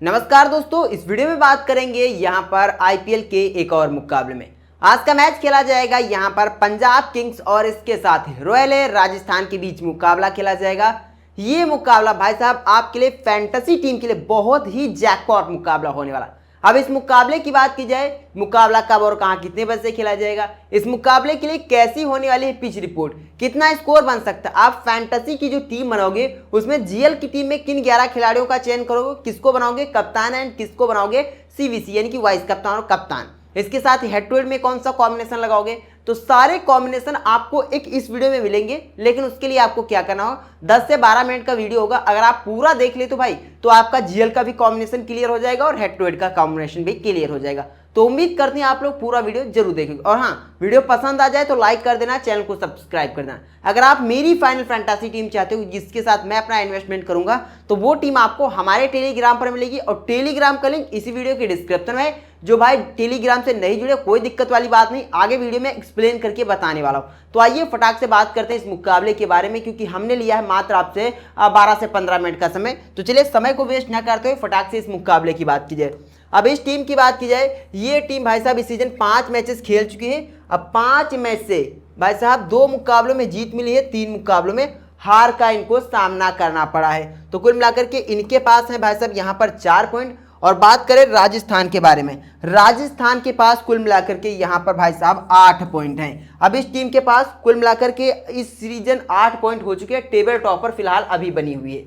नमस्कार दोस्तों, इस वीडियो में बात करेंगे यहाँ पर आईपीएल के एक और मुकाबले में। आज का मैच खेला जाएगा यहाँ पर पंजाब किंग्स और इसके साथ ही रॉयल राजस्थान के बीच मुकाबला खेला जाएगा। ये मुकाबला भाई साहब आपके लिए फैंटेसी टीम के लिए बहुत ही जैकपॉट मुकाबला होने वाला। अब इस मुकाबले की बात की जाए, मुकाबला कब और कहां कितने बजे से खेला जाएगा, इस मुकाबले के लिए कैसी होने वाली है पिच रिपोर्ट, कितना स्कोर बन सकता है, आप फैंटेसी की जो टीम बनाओगे उसमें जीएल की टीम में किन 11 खिलाड़ियों का चयन करोगे, किसको बनाओगे कप्तान एंड किसको बनाओगे सीवीसी यानी कि वाइस कप्तान और कप्तान, इसके साथ हेड टू हेड में कौन सा कॉम्बिनेशन लगाओगे, तो सारे कॉम्बिनेशन आपको एक इस वीडियो में मिलेंगे। लेकिन उसके लिए आपको क्या करना हो, 10 से 12 मिनट का वीडियो होगा। अगर आप पूरा देख ले तो भाई तो आपका जीएल का भी कॉम्बिनेशन क्लियर हो जाएगा और हेड टू हेड का कॉम्बिनेशन भी क्लियर हो जाएगा। तो उम्मीद करते हैं आप लोग पूरा वीडियो जरूर देखेंगे। और हाँ, वीडियो पसंद आ जाए तो लाइक कर देना, चैनल को सब्सक्राइब कर देना। अगर आप मेरी फाइनल फैंटेसी टीम चाहते हो जिसके साथ मैं अपना इन्वेस्टमेंट करूंगा तो वो टीम आपको हमारे टेलीग्राम पर मिलेगी और टेलीग्राम का लिंक इसी वीडियो के डिस्क्रिप्शन में है। जो भाई टेलीग्राम से नहीं जुड़े कोई दिक्कत वाली बात नहीं, आगे वीडियो में एक्सप्लेन करके बताने वाला हूं। तो आइए फटाक से बात करते हैं इस मुकाबले के बारे में, क्योंकि हमने लिया है मात्र आपसे 12 से 15 मिनट का समय। तो चलिए समय को वेस्ट ना करते हुए फटाक से इस मुकाबले की बात की जाए। अब इस टीम की बात की जाए, ये टीम भाई साहब इस सीजन 5 मैचेस खेल चुकी है। अब 5 मैच से भाई साहब 2 मुकाबलों में जीत मिली है, 3 मुकाबलों में हार का इनको सामना करना पड़ा है। तो कुल मिलाकर के इनके पास है भाई साहब यहाँ पर 4 पॉइंट। और बात करें राजस्थान के बारे में, राजस्थान के पास कुल मिलाकर के यहाँ पर भाई साहब 8 पॉइंट हैं। अब इस टीम के पास कुल मिलाकर के इस सीजन 8 पॉइंट हो चुके हैं, टेबल टॉपर फिलहाल अभी बनी हुई है।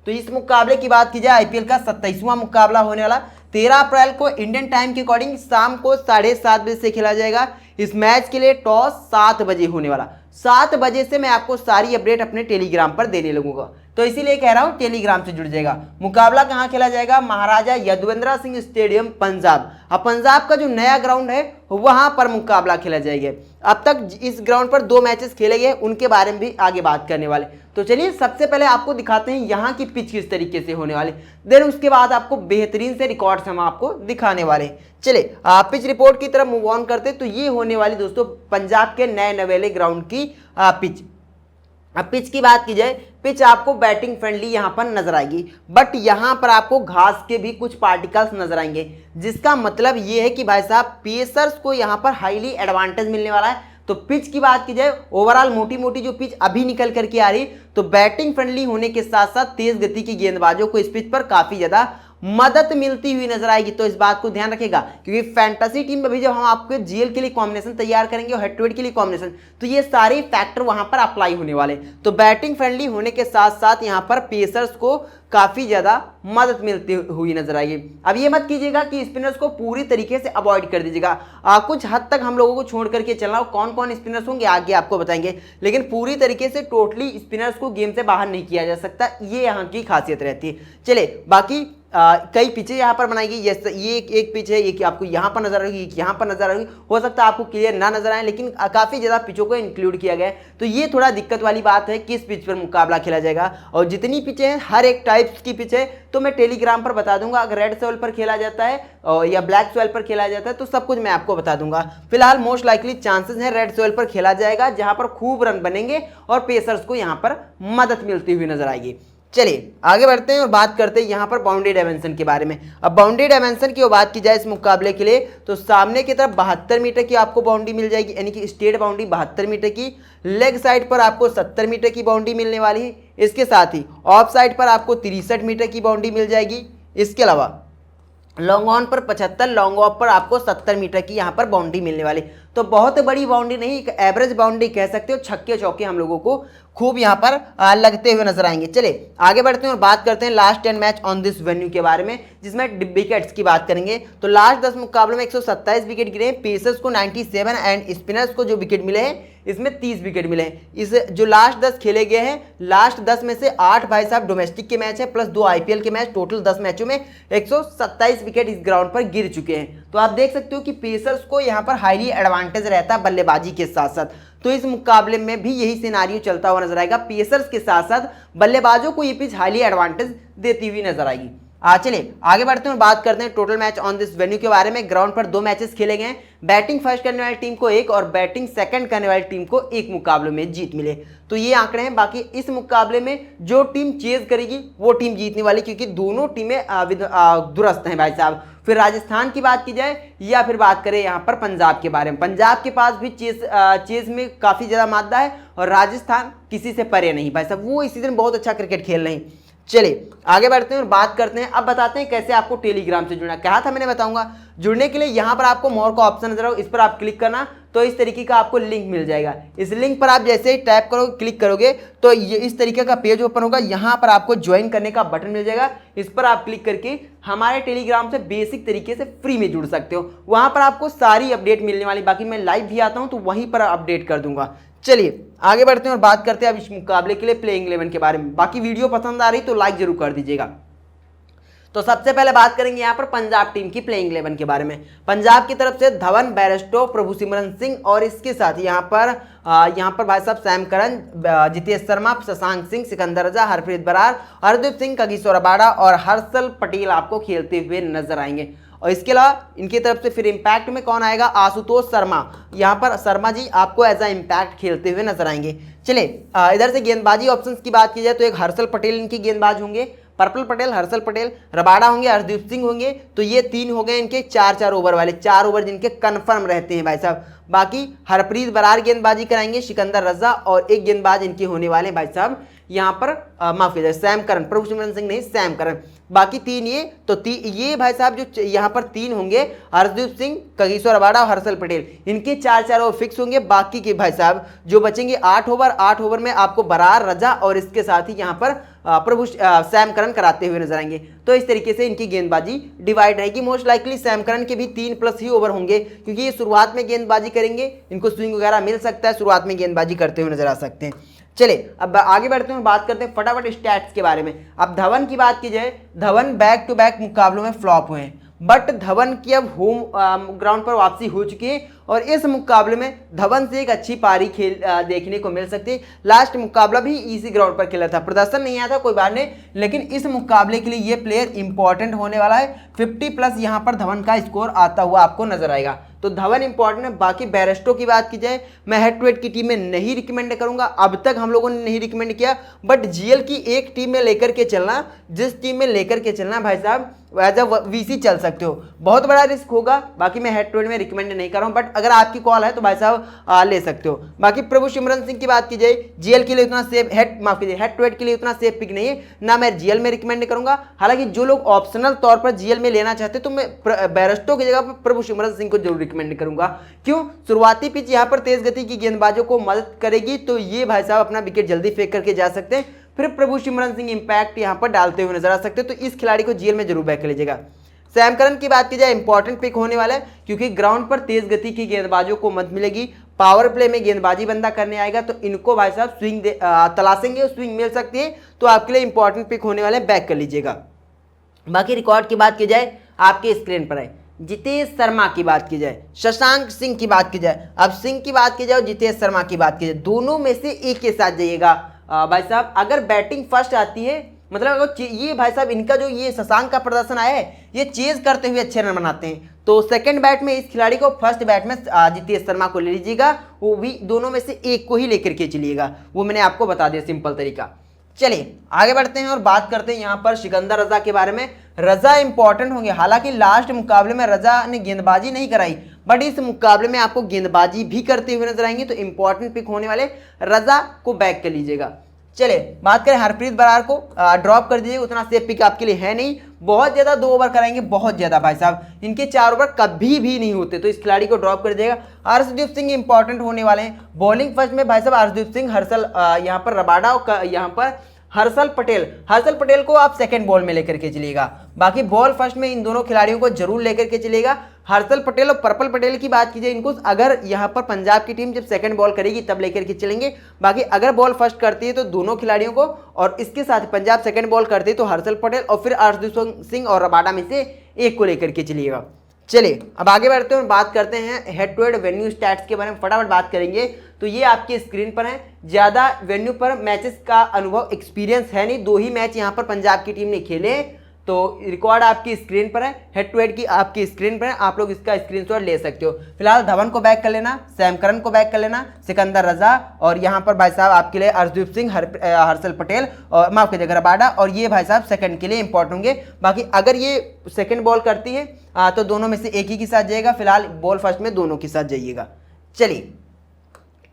तो इस मुकाबले की बात की जाए, आईपीएल का 27वां मुकाबला होने वाला 13 अप्रैल को इंडियन टाइम के अकॉर्डिंग शाम को 7:30 बजे से खेला जाएगा। इस मैच के लिए टॉस 7 बजे होने वाला। 7 बजे से मैं आपको सारी अपडेट अपने टेलीग्राम पर देने लगूंगा, तो इसीलिए कह रहा हूं टेलीग्राम से जुड़ जाएगा। मुकाबला कहां खेला जाएगा, महाराजा यदुवंद्रा सिंह स्टेडियम पंजाब। अब पंजाब का जो नया ग्राउंड है वहां पर मुकाबला खेला जाएगा। अब तक इस ग्राउंड पर 2 मैचेस खेले गए, उनके बारे में भी आगे बात करने वाले। तो चलिए सबसे पहले आपको दिखाते हैं यहाँ की पिच किस तरीके से होने वाली, देन उसके बाद आपको बेहतरीन से रिकॉर्ड्स हम आपको दिखाने वाले। चलिए पिच रिपोर्ट की तरफ मूव ऑन करते। तो ये होने वाली दोस्तों पंजाब के नए नवेले ग्राउंड की पिच। अब पिच की बात की जाए, पिच आपको बैटिंग फ्रेंडली यहां पर नजर आएगी, बट यहां पर आपको घास के भी कुछ पार्टिकल्स नजर आएंगे, जिसका मतलब ये है कि भाई साहब पेसर्स को यहां पर हाईली एडवांटेज मिलने वाला है। तो पिच की बात की जाए, ओवरऑल मोटी मोटी जो पिच अभी निकल करके आ रही, तो बैटिंग फ्रेंडली होने के साथ साथ तेज गति की गेंदबाजों को इस पिच पर काफी ज्यादा मदद मिलती हुई नजर आएगी। तो इस बात को ध्यान रखेगा, क्योंकि फैंटेसी टीम में भी जब हम आपके जीएल के लिए कॉम्बिनेशन तैयार करेंगे और हेड टू हेड के लिए कॉम्बिनेशन, तो ये सारे फैक्टर वहां पर अप्लाई होने वाले। तो बैटिंग फ्रेंडली होने के साथ साथ यहां पर पेसर्स को काफी ज्यादा मदद मिलती हुई नजर आएगी। अब ये मत कीजिएगा कि स्पिनर्स को पूरी तरीके से अवॉइड कर दीजिएगा, कुछ हद तक हम लोगों को छोड़ करके चलना हो, कौन कौन स्पिनर्स होंगे आगे आपको बताएंगे, लेकिन पूरी तरीके से टोटली स्पिनर्स को गेम से बाहर नहीं किया जा सकता, ये यहाँ की खासियत रहती है। चले बाकी कई पिचें यहाँ पर बनाई गई, ये एक पिच है, ये आपको यहाँ पर नजर आएगी, यहाँ पर नजर आएगी, हो सकता है आपको क्लियर ना नजर आए, लेकिन काफी ज्यादा पिचों को इंक्लूड किया गया है। तो ये थोड़ा दिक्कत वाली बात है, किस पिच पर मुकाबला खेला जाएगा। और जितनी पिचें हैं हर एक टाइप्स की पिच है तो मैं टेलीग्राम पर बता दूंगा। अगर रेड सॉइल पर खेला जाता है या ब्लैक सॉइल पर खेला जाता है तो सब कुछ मैं आपको बता दूंगा। फिलहाल मोस्ट लाइकली चांसेस है रेड सॉइल पर खेला जाएगा, जहां पर खूब रन बनेंगे और पेसर्स को यहां पर मदद मिलती हुई नजर आएगी। चलिए आगे बढ़ते हैं और बात करते हैं यहाँ पर बाउंड्री डायमेंशन के बारे में। अब बाउंड्री डायमेंशन की बात की जाए इस मुकाबले के लिए, तो सामने की तरफ 72 मीटर की आपको बाउंड्री मिल जाएगी, यानी कि स्टेट बाउंड्री 72 मीटर की। लेग साइड पर आपको 70 मीटर की बाउंड्री मिलने वाली है। इसके साथ ही ऑफ साइड पर आपको 63 मीटर की बाउंड्री मिल जाएगी। इसके अलावा लॉन्ग ऑन पर 75, लॉन्ग ऑफ पर आपको 70 मीटर की यहाँ पर बाउंड्री मिलने वाली। तो बहुत बड़ी बाउंड्री नहीं, एक एवरेज बाउंड्री कह सकते हो। छक्के चौके हम लोगों को खूब यहाँ पर लगते हुए नजर आएंगे। चले आगे बढ़ते हैं और बात करते हैं last 10 match on this venue के बारे में, जिसमें विकेट्स की बात करेंगे। तो लास्ट 10 मुकाबलों में 127 विकेट गिरे, पेसर्स को 97 एंड स्पिनर्स को जो विकेट मिले हैं इसमें 30 विकेट मिले हैं। इस जो लास्ट 10 खेले गए हैं, लास्ट 10 में से 8 भाई साहब डोमेस्टिक के मैच है प्लस 2 आईपीएल के मैच, टोटल 10 मैचों में 127 विकेट इस ग्राउंड पर गिर चुके हैं। तो आप देख सकते हो कि पेसर्स को यहाँ पर हाईली एडवांटेज रहता है बल्लेबाजी के साथ साथ। तो इस मुकाबले में भी यही सिनारियो चलता हुआ नजर आएगा, पेसर्स के साथ साथ बल्लेबाजों को ये पिच हाईली एडवांटेज देती हुई नजर आएगी। चलिए आगे बढ़ते हैं और बात करते हैं total match on this venue के बारे में। ग्राउंड पर 2 मैचेस खेले गए। बैटिंग फर्स्ट करने वाली टीम को 1 और बैटिंग सेकंड करने वाली टीम को 1 मुकाबले में जीत मिले। तो ये आंकड़े हैं। बाकी इस मुकाबले में जो टीम चेज करेगी वो टीम जीतने वाली, क्योंकि दोनों टीमें दुरुस्त हैं भाई साहब। फिर राजस्थान की बात की जाए या फिर बात करें यहाँ पर पंजाब के बारे में, पंजाब के पास भी चेज में काफ़ी ज़्यादा मादा है और राजस्थान किसी से परे नहीं भाई साहब, वो इस सीजन बहुत अच्छा क्रिकेट खेल रहे हैं। चलिए आगे बढ़ते हैं और बात करते हैं। अब बताते हैं कैसे आपको टेलीग्राम से जुड़ना। कहा था मैंने बताऊंगा। जुड़ने के लिए यहाँ पर आपको मोर का ऑप्शन नजर आओ, इस पर आप क्लिक करना तो इस तरीके का आपको लिंक मिल जाएगा। इस लिंक पर आप जैसे ही टैप करोगे, क्लिक करोगे तो ये इस तरीके का पेज ओपन होगा। यहाँ पर आपको ज्वाइन करने का बटन मिल जाएगा, इस पर आप क्लिक करके हमारे टेलीग्राम से बेसिक तरीके से फ्री में जुड़ सकते हो। वहाँ पर आपको सारी अपडेट मिलने वाली, बाकी मैं लाइव भी आता हूँ तो वहीं पर अपडेट कर दूंगा। चलिए आगे बढ़ते हैं और बात करते हैं अब इस मुकाबले के लिए प्लेइंग 11 के बारे में। बाकी वीडियो पसंद आ रही तो लाइक जरूर कर दीजिएगा। तो सबसे पहले बात करेंगे यहाँ पर पंजाब टीम की प्लेइंग 11 के बारे में। पंजाब की तरफ से धवन, बैरस्टो, प्रभुसिमरन सिंह और इसके साथ यहाँ पर भाई साहब सैम करन, जितेश शर्मा, शशांक सिंह, सिकंदर रजा, हरप्रीत बरार, हरदीप सिंह, कागिसो रबाडा और हर्षल पटेल आपको खेलते हुए नजर आएंगे। और इसके अलावा इनकी तरफ से फिर इंपैक्ट में कौन आएगा, आशुतोष शर्मा। यहाँ पर शर्मा जी आपको एज अ इंपैक्ट खेलते हुए नजर आएंगे। चलिए इधर से गेंदबाजी ऑप्शंस की बात की जाए तो एक हर्षल पटेल इनकी गेंदबाज होंगे, पर्पल पटेल, हर्षल पटेल, रबाडा होंगे, हरदीप सिंह होंगे। तो ये 3 हो गए इनके 4-4 ओवर वाले, 4 ओवर जिनके कन्फर्म रहते हैं भाई साहब। बाकी हरप्रीत बरार गेंदबाजी कराएंगे, सिकंदर रजा और एक गेंदबाज इनके होने वाले भाई साहब यहाँ पर माफ कीजिए सैम करन, प्रभुसिमरन सिंह नहीं सैम करन। बाकी 3 ये तो ये भाई साहब जो यहाँ पर 3 होंगे, हरदीप सिंह, कागिसो रबाडा और हर्षल पटेल, इनके 4-4 ओवर फिक्स होंगे। बाकी के भाई साहब जो बचेंगे 8 ओवर में आपको बरार, रजा और इसके साथ ही यहाँ पर सैम करन कराते हुए नजर आएंगे। तो इस तरीके से इनकी गेंदबाजी डिवाइड रहेगी। मोस्ट लाइकली सैम करन के भी 3+ ही ओवर होंगे, क्योंकि ये शुरुआत में गेंदबाजी करेंगे, इनको स्विंग वगैरह मिल सकता है, शुरुआत में गेंदबाजी करते हुए नजर आ सकते हैं। चलिए अब आगे बढ़ते हैं, बात करते हैं फटाफट स्टैट्स के बारे में। अब धवन की बात की जाए, धवन बैक टू बैक मुकाबलों में फ्लॉप हुए हैं, बट धवन की अब होम ग्राउंड पर वापसी हो चुकी है और इस मुकाबले में धवन से एक अच्छी पारी खेल देखने को मिल सकती है। लास्ट मुकाबला भी इसी ग्राउंड पर खेला था, प्रदर्शन नहीं आया था, कोई बात नहीं, लेकिन इस मुकाबले के लिए ये प्लेयर इंपॉर्टेंट होने वाला है। 50+ यहाँ पर धवन का स्कोर आता हुआ आपको नजर आएगा, तो धवन इंपॉर्टेंट है। बाकी बैरस्टो की बात की जाए, मैं हेड टू हेड की टीम में नहीं रिकमेंड करूंगा, अब तक हम लोगों ने नहीं रिकमेंड किया, बट जीएल की एक टीम में लेकर के चलना, जिस टीम में लेकर के चलना भाई साहब एज अ वीसी चल सकते हो, बहुत बड़ा रिस्क होगा। बाकी मैं हेड टू हेड में रिकमेंड नहीं कर रहा हूं, बट अगर आपकी कॉल है तो भाई साहब ले सकते हो। बाकी प्रभुसिमरन सिंह की बात की जाए, जीएल के लिए उतना सेफ हेड टू हेड के लिए उतना सेफ पिक नहीं है, ना मैं जीएल में रिकमेंड करूंगा। हालांकि जो लोग ऑप्शनल तौर पर जीएल में लेना चाहते तो मैं बैरस्टो की जगह पर प्रभुसिमरन सिंह को जरूर रिकमेंड करूंगा। क्यों? शुरुआती पिच यहाँ पर तेज गति की गेंदबाजों को मदद करेगी, तो ये भाई साहब अपना विकेट जल्दी फेंक करके जा सकते हैं। फिर प्रभुसिमरन सिंह इंपैक्ट यहाँ पर डालते हुए नजर आ सकते हैं, तो इस खिलाड़ी को जीएल में जरूर बैक कर लीजिएगा। सैम करन की बात की जाए, इंपॉर्टेंट पिक होने वाला है, क्योंकि ग्राउंड पर तेज गति की गेंदबाजों को मत मिलेगी, पावर प्ले में गेंदबाजी बंदा करने आएगा, तो इनको भाई साहब स्विंग तलाशेंगे, स्विंग मिल सकती है, तो आपके लिए इंपॉर्टेंट पिक होने वाले, बैक कर लीजिएगा। बाकी रिकॉर्ड की बात की जाए, आपके स्क्रीन पर है। जितेश शर्मा की बात की जाए, शशांक सिंह की बात की जाए, अब सिंह की बात की जाए, जितेश शर्मा की बात की जाए, दोनों में से एक के साथ जाइएगा भाई साहब। अगर बैटिंग फर्स्ट आती है, मतलब अगर ये भाई साहब इनका जो ये शशांक का प्रदर्शन आया है, ये चेज करते हुए अच्छे रन बनाते हैं, तो सेकंड बैट में इस खिलाड़ी को, फर्स्ट बैट में जितेश शर्मा को ले लीजिएगा, वो भी दोनों में से एक को ही लेकर के चलिएगा, वो मैंने आपको बता दिया सिंपल तरीका। चलिए आगे बढ़ते हैं और बात करते हैं यहाँ पर सिकंदर रजा के बारे में। रजा इंपॉर्टेंट होंगे, हालांकि लास्ट मुकाबले में रजा ने गेंदबाजी नहीं कराई, बट इस मुकाबले में आपको गेंदबाजी भी करते हुए नजर आएंगे, तो इंपॉर्टेंट पिक होने वाले रजा को बैक कर लीजिएगा। चलिए बात करें हरप्रीत बरार को, ड्रॉप कर दीजिए, उतना सेफ पिक आपके लिए है नहीं, बहुत ज़्यादा 2 ओवर कराएंगे, बहुत ज़्यादा भाई साहब, इनके 4 ओवर कभी भी नहीं होते, तो इस खिलाड़ी को ड्रॉप कर दिएगा। हर्षदीप सिंह इंपॉर्टेंट होने वाले हैं, बॉलिंग फर्स्ट में भाई साहब हर्षदीप सिंह, हर्षल यहाँ पर रबाडा और यहाँ पर हर्षल पटेल को आप सेकंड बॉल में लेकर के चलिएगा। बाकी बॉल फर्स्ट में इन दोनों खिलाड़ियों को जरूर लेकर के चलिएगा। हर्षल पटेल और पर्पल पटेल की बात कीजिए, इनको अगर यहाँ पर पंजाब की टीम जब सेकंड बॉल करेगी तब लेकर के चलेंगे। बाकी अगर बॉल फर्स्ट करती है तो दोनों खिलाड़ियों को, और इसके साथ पंजाब सेकंड बॉल करती है तो हर्षल पटेल और फिर हरदीप सिंह और रबाडा में से एक को लेकर के चलिएगा। चलिए अब आगे बढ़ते हैं और बात करते हैं head to head venue stats के बारे में, फटाफट बात करेंगे। तो ये आपकी स्क्रीन पर है, ज़्यादा वेन्यू पर मैचेस का अनुभव एक्सपीरियंस है नहीं, 2 ही मैच यहाँ पर पंजाब की टीम ने खेले, तो रिकॉर्ड आपकी स्क्रीन पर है, हेड टू हेड की आपकी स्क्रीन पर है, आप लोग इसका स्क्रीनशॉट ले सकते हो। फिलहाल धवन को बैक कर लेना, सैम करन को बैक कर लेना, सिकंदर रजा, और यहाँ पर भाई साहब आपके लिए अर्शदीप सिंह, हर्षल पटेल और माफ कीजिएगा रबाडा, और ये भाई साहब सेकंड के लिए इंपॉर्टेंट होंगे। बाकी अगर ये सेकंड बॉल करती है तो दोनों में से एक ही के साथ जाएगा, फिलहाल बॉल फर्स्ट में दोनों के साथ जाइएगा। चलिए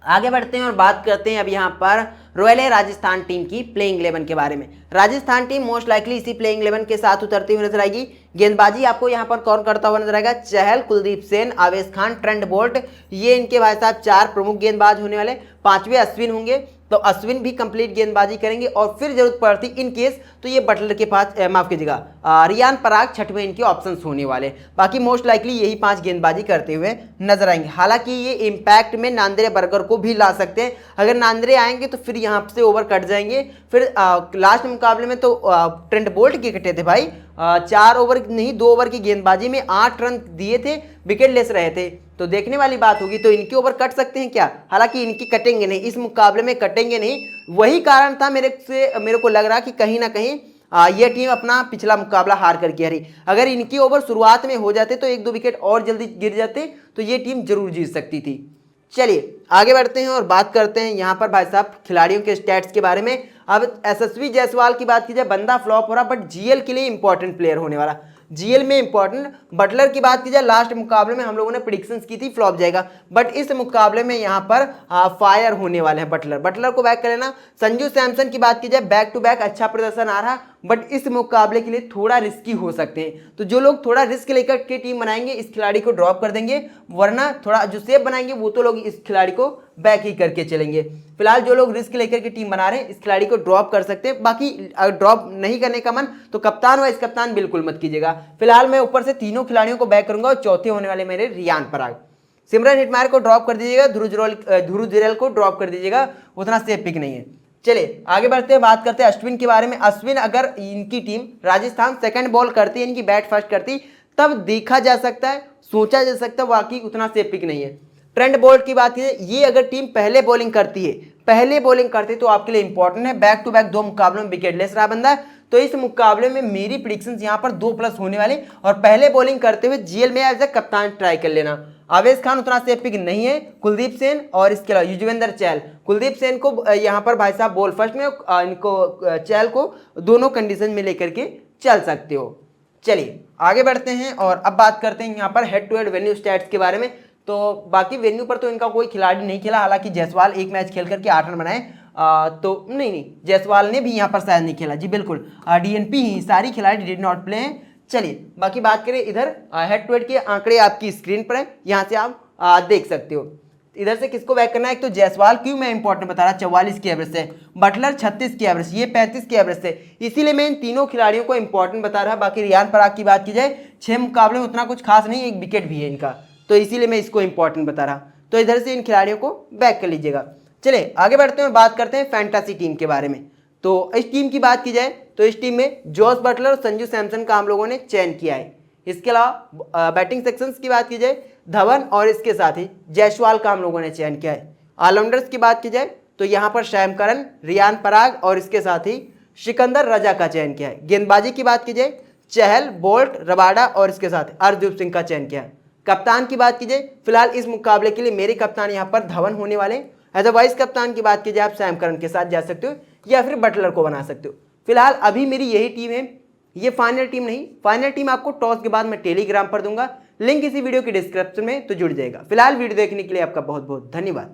आगे बढ़ते हैं और बात करते हैं अब यहाँ पर रॉयल राजस्थान टीम की प्लेइंग 11 के बारे में। राजस्थान टीम मोस्ट लाइकली इसी प्लेइंग 11 के साथ उतरती हुई नजर आएगी। गेंदबाजी आपको यहाँ पर कौन करता हुआ नजर आएगा? चहल, कुलदीप सेन, आवेश खान, ट्रेंट बोल्ट, ये इनके भाई साहब 4 प्रमुख गेंदबाज होने वाले। 5वें अश्विन होंगे, तो अश्विन भी कंप्लीट गेंदबाजी करेंगे, और फिर जरूरत पड़ती इन केस तो ये बटलर के पास माफ कीजिएगा रियान पराग 6वें इनके ऑप्शंस होने वाले। बाकी मोस्ट लाइकली यही 5 गेंदबाजी करते हुए नजर आएंगे। हालांकि ये इम्पैक्ट में नांद्रे बर्गर को भी ला सकते हैं, अगर नांद्रे आएंगे तो फिर यहाँ से ओवर कट जाएंगे। फिर लास्ट मुकाबले में तो ट्रेंट बोल्ट के कटे थे भाई, 4 ओवर नहीं 2 ओवर की गेंदबाजी में 8 रन दिए थे, विकेट लेस रहे थे, तो देखने वाली बात होगी। तो इनके ओवर कट सकते हैं क्या? हालांकि इनकी कटेंगे नहीं, इस मुकाबले में कटेंगे नहीं। वही कारण था मेरे को लग रहा कि कहीं ना कहीं ये टीम अपना पिछला मुकाबला हार करके हारी। अगर इनकी ओवर शुरुआत में हो जाते तो 1-2 विकेट और जल्दी गिर जाते तो ये टीम जरूर जीत सकती थी। चलिए आगे बढ़ते हैं और बात करते हैं यहाँ पर भाई साहब खिलाड़ियों के स्टैट्स के बारे में। अब यशस्वी जायसवाल की बात की जाए, बंदा फ्लॉप हो रहा, बट जीएल के लिए इंपॉर्टेंट प्लेयर होने वाला, जीएल में इंपॉर्टेंट। बटलर की बात की जाए, लास्ट मुकाबले में हम लोगों ने प्रेडिक्शंस की थी फ्लॉप जाएगा, बट इस मुकाबले में यहाँ पर फायर होने वाले हैं बटलर को बैक कर लेना। संजू सैमसन की बात की जाए, बैक टू बैक अच्छा प्रदर्शन आ रहा, बट इस मुकाबले के लिए थोड़ा रिस्की हो सकते हैं, तो जो लोग थोड़ा रिस्क लेकर के टीम बनाएंगे इस खिलाड़ी को ड्रॉप कर देंगे, वरना थोड़ा जो सेफ बनाएंगे वो तो लोग इस खिलाड़ी को बैक ही करके चलेंगे। फिलहाल जो लोग रिस्क लेकर के टीम बना रहे हैं इस खिलाड़ी को ड्रॉप कर सकते हैं। बाकी अगर ड्रॉप नहीं करने का मन तो कप्तान वाइस कप्तान बिल्कुल मत कीजिएगा। फिलहाल मैं ऊपर से तीनों खिलाड़ियों को बैक करूंगा और चौथे होने वाले मेरे रियान पराग। सिमरन हेटमायर को ड्रॉप कर दीजिएगा, ध्रुव जुरैल को ड्रॉप कर दीजिएगा, उतना सेफ पिक नहीं है। चलिए आगे बढ़ते हैं, बात करते हैं अश्विन के बारे में। अश्विन अगर इनकी टीम राजस्थान सेकंड बॉल करती है, इनकी बैट फर्स्ट करती, तब देखा जा सकता है, सोचा जा सकता है वाकई उतना सेफ पिक नहीं है। ट्रेंट बोल्ट की बात कीजिए, ये अगर टीम पहले बॉलिंग करती है तो आपके लिए इंपॉर्टेंट है। बैक टू बैक 2 मुकाबलों में विकेट लेस रहा बंदा, तो इस मुकाबले में मेरी प्रेडिक्शंस यहाँ पर 2+ होने वाले, और पहले बॉलिंग करते हुए जीएल में एज ए कप्तान ट्राई कर लेना। आवेश खान उतना सेफ पिक नहीं है, कुलदीप सेन और इसके अलावा युजवेंद्र चहल। कुलदीप सेन को यहाँ पर भाई साहब बॉल फर्स्ट में, इनको चहल को दोनों कंडीशन में लेकर के चल सकते हो। चलिए आगे बढ़ते हैं और अब बात करते हैं यहाँ पर head to head venue stats के बारे में। तो बाकी वेन्यू पर तो इनका कोई खिलाड़ी नहीं खेला, हालांकि जायसवाल एक मैच खेल करके 8 रन बनाए, तो नहीं जायसवाल ने भी यहाँ पर शायद नहीं खेला, जी बिल्कुल डीएनपी ही सारी खिलाड़ी डिड नॉट प्ले। चलिए बाकी बात करें, इधर हेड टू हेड के आंकड़े आपकी स्क्रीन पर है, यहाँ से आप देख सकते हो। इधर से किसको बैक करना है? एक तो जायसवाल, क्यों मैं इंपॉर्टेंट बता रहा, 44 की एवरेज से, बटलर 36 की एवरेज, ये 35 की एवरेज से, इसीलिए मैं इन तीनों खिलाड़ियों को इंपॉर्टेंट बता रहा। बाकी रियान पराग की बात की जाए, 6 मुकाबले में उतना कुछ खास नहीं, 1 विकेट भी है इनका, तो इसीलिए मैं इसको इंपॉर्टेंट बता रहा। तो इधर से इन खिलाड़ियों को बैक कर लीजिएगा। चलिए आगे बढ़ते हैं और बात करते हैं फैंटासी टीम के बारे में। तो इस टीम की बात की जाए तो इस टीम में जॉस बटलर और संजू सैमसन का हम लोगों ने चयन किया है। इसके अलावा बैटिंग सेक्शंस की बात की जाए, धवन और इसके साथ ही जायसवाल का हम लोगों ने चयन किया है। ऑलराउंडर्स की बात की जाए तो यहाँ पर सैम करन, रियान पराग और इसके साथ ही सिकंदर रजा का चयन किया है। गेंदबाजी की बात की जाए, चहल, बोल्ट, रबाडा और इसके साथ अर्शदीप सिंह का चयन किया है। कप्तान की बात की जाए, फिलहाल इस मुकाबले के लिए मेरे कप्तान यहाँ पर धवन होने वाले। एज अ वाइस कप्तान की बात की जाए, आप सैम करन के साथ जा सकते हो या फिर बटलर को बना सकते हो। फिलहाल अभी मेरी यही टीम है, ये फाइनल टीम नहीं, फाइनल टीम आपको टॉस के बाद मैं टेलीग्राम पर दूंगा, लिंक इसी वीडियो के डिस्क्रिप्शन में तो जुड़ जाएगा। फिलहाल वीडियो देखने के लिए आपका बहुत बहुत धन्यवाद।